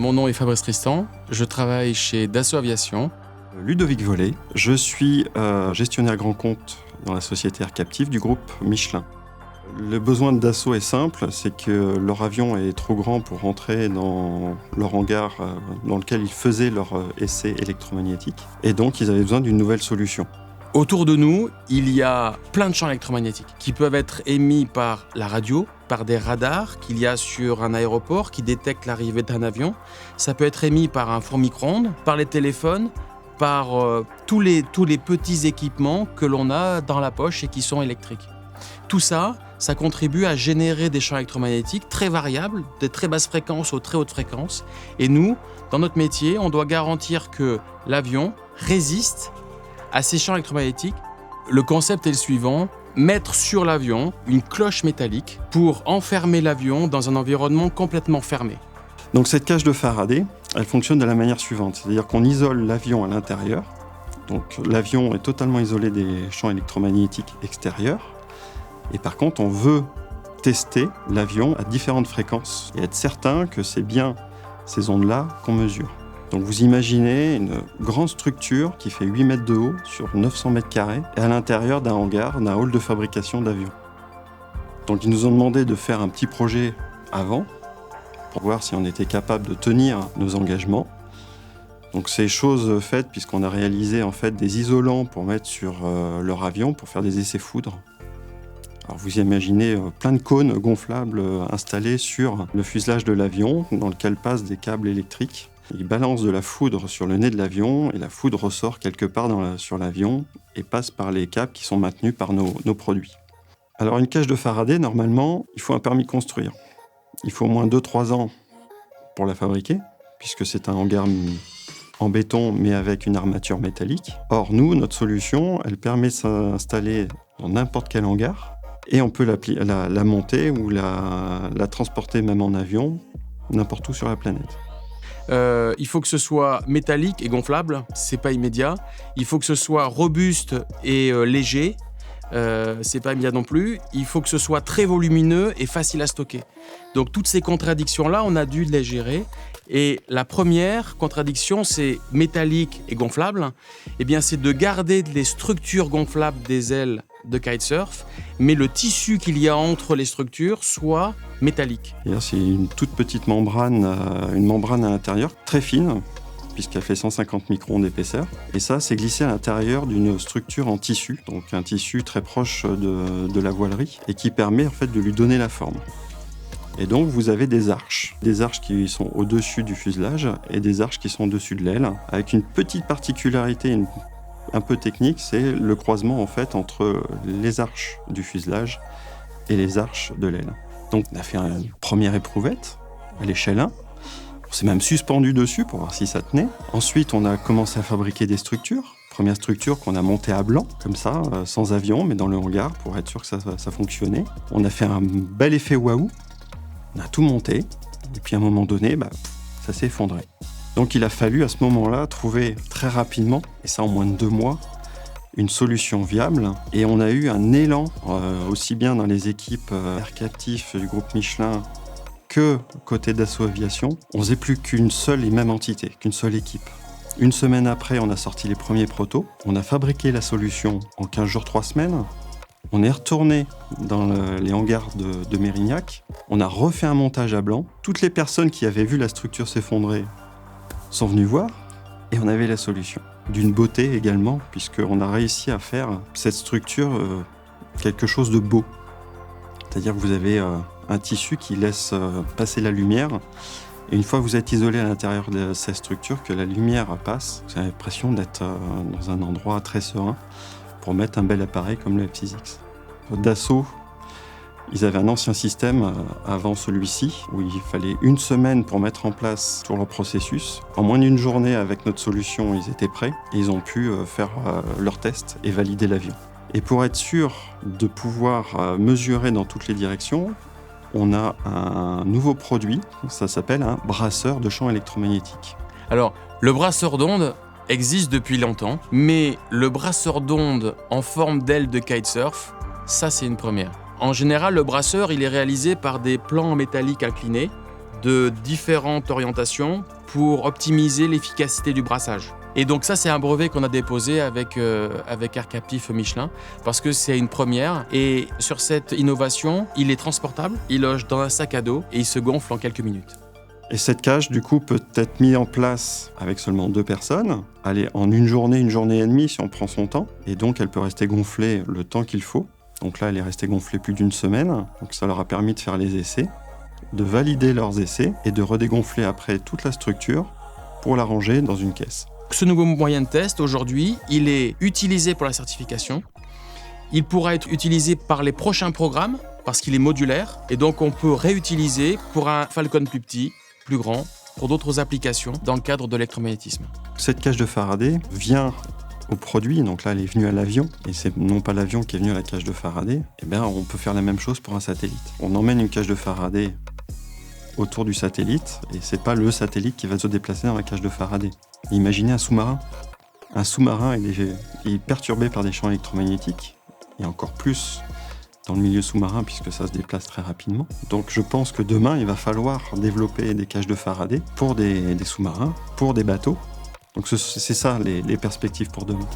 Mon nom est Fabrice Tristan, je travaille chez Dassault Aviation. Ludovic Vollet, je suis gestionnaire grand compte dans la société Air Captive du groupe Michelin. Le besoin de Dassault est simple, c'est que leur avion est trop grand pour rentrer dans leur hangar dans lequel ils faisaient leur essai électromagnétique. Et donc, ils avaient besoin d'une nouvelle solution. Autour de nous, il y a plein de champs électromagnétiques qui peuvent être émis par la radio, par des radars qu'il y a sur un aéroport qui détectent l'arrivée d'un avion. Ça peut être émis par un four micro-ondes, par les téléphones, par tous les petits équipements que l'on a dans la poche et qui sont électriques. Tout ça, ça contribue à générer des champs électromagnétiques très variables, de très basses fréquences aux très hautes fréquences. Et nous, dans notre métier, on doit garantir que l'avion résiste à ces champs électromagnétiques. Le concept est le suivant: mettre sur l'avion une cloche métallique pour enfermer l'avion dans un environnement complètement fermé. Donc cette cage de Faraday, elle fonctionne de la manière suivante, c'est-à-dire qu'on isole l'avion à l'intérieur. Donc l'avion est totalement isolé des champs électromagnétiques extérieurs. Et par contre, on veut tester l'avion à différentes fréquences et être certain que c'est bien ces ondes-là qu'on mesure. Donc vous imaginez une grande structure qui fait 8 mètres de haut sur 900 mètres carrés et à l'intérieur d'un hangar, d'un hall de fabrication d'avions. Donc ils nous ont demandé de faire un petit projet avant pour voir si on était capable de tenir nos engagements. Donc c'est chose faite puisqu'on a réalisé en fait des isolants pour mettre sur leur avion pour faire des essais foudre. Alors vous imaginez plein de cônes gonflables installés sur le fuselage de l'avion dans lequel passent des câbles électriques. Ils balancent de la foudre sur le nez de l'avion et la foudre ressort quelque part sur l'avion et passe par les câbles qui sont maintenus par nos produits. Alors une cage de Faraday, normalement, il faut un permis de construire. Il faut au moins 2-3 ans pour la fabriquer, puisque c'est un hangar en béton mais avec une armature métallique. Or nous, notre solution, elle permet de s'installer dans n'importe quel hangar et on peut la monter ou la transporter même en avion, n'importe où sur la planète. Il faut que ce soit métallique et gonflable, c'est pas immédiat. Il faut que ce soit robuste et léger, c'est pas immédiat non plus. Il faut que ce soit très volumineux et facile à stocker. Donc toutes ces contradictions-là, on a dû les gérer. Et la première contradiction, c'est métallique et gonflable. Eh bien, c'est de garder les structures gonflables des ailes de kitesurf, mais le tissu qu'il y a entre les structures soit métallique. Et là, c'est une toute petite membrane, une membrane à l'intérieur, très fine, puisqu'elle fait 150 microns d'épaisseur. Et ça, c'est glissé à l'intérieur d'une structure en tissu, donc un tissu très proche de la voilerie, et qui permet en fait de lui donner la forme. Et donc, vous avez des arches qui sont au-dessus du fuselage et des arches qui sont au-dessus de l'aile, avec une petite particularité, un peu technique, c'est le croisement en fait entre les arches du fuselage et les arches de l'aile. Donc on a fait une première éprouvette à l'échelle 1. On s'est même suspendu dessus pour voir si ça tenait. Ensuite, on a commencé à fabriquer des structures. Première structure qu'on a montée à blanc, comme ça, sans avion, mais dans le hangar, pour être sûr que ça fonctionnait. On a fait un bel effet waouh. On a tout monté. Et puis à un moment donné, ça s'est effondré. Donc il a fallu à ce moment-là trouver très rapidement, et ça en moins de 2 mois, une solution viable. Et on a eu un élan, aussi bien dans les équipes Air Captif du groupe Michelin que côté Dassault Aviation. On faisait plus qu'une seule et même entité, qu'une seule équipe. Une semaine après, on a sorti les premiers protos. On a fabriqué la solution en 15 jours, 3 semaines. On est retourné dans les hangars de Mérignac. On a refait un montage à blanc. Toutes les personnes qui avaient vu la structure s'effondrer sont venues voir et on avait la solution. D'une beauté également, puisqu'on a réussi à faire cette structure quelque chose de beau. C'est-à-dire que vous avez un tissu qui laisse passer la lumière et une fois que vous êtes isolé à l'intérieur de cette structure, que la lumière passe, vous avez l'impression d'être dans un endroit très serein pour mettre un bel appareil comme le F6X. Dassault, ils avaient un ancien système avant celui-ci, où il fallait 1 semaine pour mettre en place tout leur processus. En moins d'1 journée, avec notre solution, ils étaient prêts et ils ont pu faire leurs tests et valider l'avion. Et pour être sûr de pouvoir mesurer dans toutes les directions, on a un nouveau produit, ça s'appelle un brasseur de champs électromagnétiques. Alors, le brasseur d'ondes existe depuis longtemps, mais le brasseur d'ondes en forme d'aile de kitesurf, ça c'est une première. En général, le brasseur, il est réalisé par des plans métalliques inclinés de différentes orientations pour optimiser l'efficacité du brassage. Et donc ça, c'est un brevet qu'on a déposé avec Air Captif Michelin parce que c'est une première. Et sur cette innovation, il est transportable, il loge dans un sac à dos et il se gonfle en quelques minutes. Et cette cage, du coup, peut être mise en place avec seulement 2 personnes. Allez, en une journée et demie, si on prend son temps. Et donc, elle peut rester gonflée le temps qu'il faut. Donc là, elle est restée gonflée plus d'1 semaine. Donc ça leur a permis de faire les essais, de valider leurs essais et de redégonfler après toute la structure pour la ranger dans une caisse. Ce nouveau moyen de test, aujourd'hui, il est utilisé pour la certification. Il pourra être utilisé par les prochains programmes parce qu'il est modulaire. Et donc, on peut réutiliser pour un Falcon plus petit, plus grand, pour d'autres applications dans le cadre de l'électromagnétisme. Cette cage de Faraday vient au produit, donc là elle est venue à l'avion, et c'est non pas l'avion qui est venu à la cage de Faraday. Eh bien, on peut faire la même chose pour un satellite. On emmène une cage de Faraday autour du satellite, et c'est pas le satellite qui va se déplacer dans la cage de Faraday. Imaginez un sous-marin. Un sous-marin est perturbé par des champs électromagnétiques, et encore plus dans le milieu sous-marin puisque ça se déplace très rapidement. Donc je pense que demain, il va falloir développer des cages de Faraday pour des sous-marins, pour des bateaux. Donc c'est ça les perspectives pour demain.